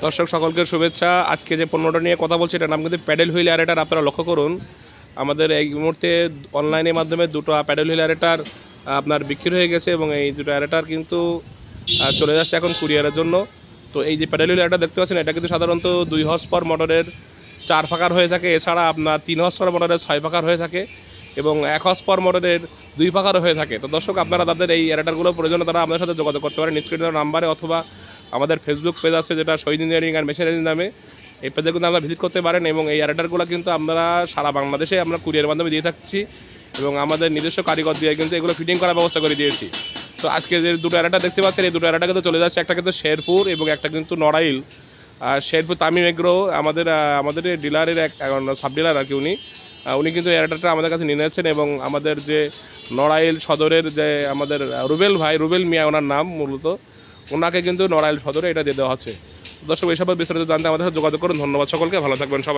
দর্শক সকলকে শুভেচ্ছা। আজকে যে পণ্যটা নিয়ে কথা বলছি এটার নাম কিন্তু প্যাডেল হুইল অ্যারেটার। আপনারা লক্ষ্য করুন আমাদের এই মুহূর্তে অনলাইনের মাধ্যমে দুটো প্যাডেল হুইল অ্যারেটার আপনার বিক্রি হয়ে গেছে এবং এই দুটো অ্যারেটার কিন্তু চলে যাচ্ছে এখন কুরিয়ারের জন্য। তো এই যে প্যাডেল হুইল অ্যারেটার দেখতে পাচ্ছেন এটা কিন্তু সাধারণত 2 হর্স পাওয়ার মোটরের 4 পাকার হয়ে থাকে, এছাড়া আপনার 3 হর্স পাওয়ার মোটরের 6 পাকার হয়ে থাকে এবং 1 হর্স পাওয়ার মোটরের 2 পাকারও হয়ে থাকে। তো দর্শক আপনারা তাদের এই অ্যারেটারগুলো প্রয়োজনে তারা আমাদের সাথে যোগাযোগ করতে পারেন স্ক্রিনের নাম্বারে, অথবা আমাদের ফেসবুক পেজ আছে যেটা শহীদ ইঞ্জিনিয়ারিং অ্যান্ড মেশিনারি নামে, এই পেজে কিন্তু আমরা ভিজিট করতে পারেন। এবং এই অ্যারেটারগুলো কিন্তু আমরা সারা বাংলাদেশে আমরা কুরিয়ারের মাধ্যমে দিয়ে থাকছি এবং আমাদের নিজস্ব কারিগর দিয়ে কিন্তু এগুলো ফিটিং করার ব্যবস্থা করে দিয়েছি। তো আজকে যে দুটো অ্যারেটার দেখতে পাচ্ছেন এই দুটো অ্যারেটার কিন্তু চলে যাচ্ছে, একটা কিন্তু শেরপুর এবং একটা কিন্তু নড়াইল। আর শেরপুর তামিম এগ্রো আমাদের ডিলারের এক সাব ডিলার আর কি, উনি কিন্তু অ্যারেটারটা আমাদের কাছে নিয়ে নিয়েছেন এবং আমাদের যে নড়াইল সদরের যে আমাদের রুবেল মিয়া ওনার নাম মূলত, ওনাকে কিন্তু নড়াইল সদরে এটা দিয়ে দেওয়া হচ্ছে। দর্শক এইসব বিস্তারিত জানতে আমাদের সাথে যোগাযোগ করুন। ধন্যবাদ সকলকে, ভালো থাকবেন সবাই।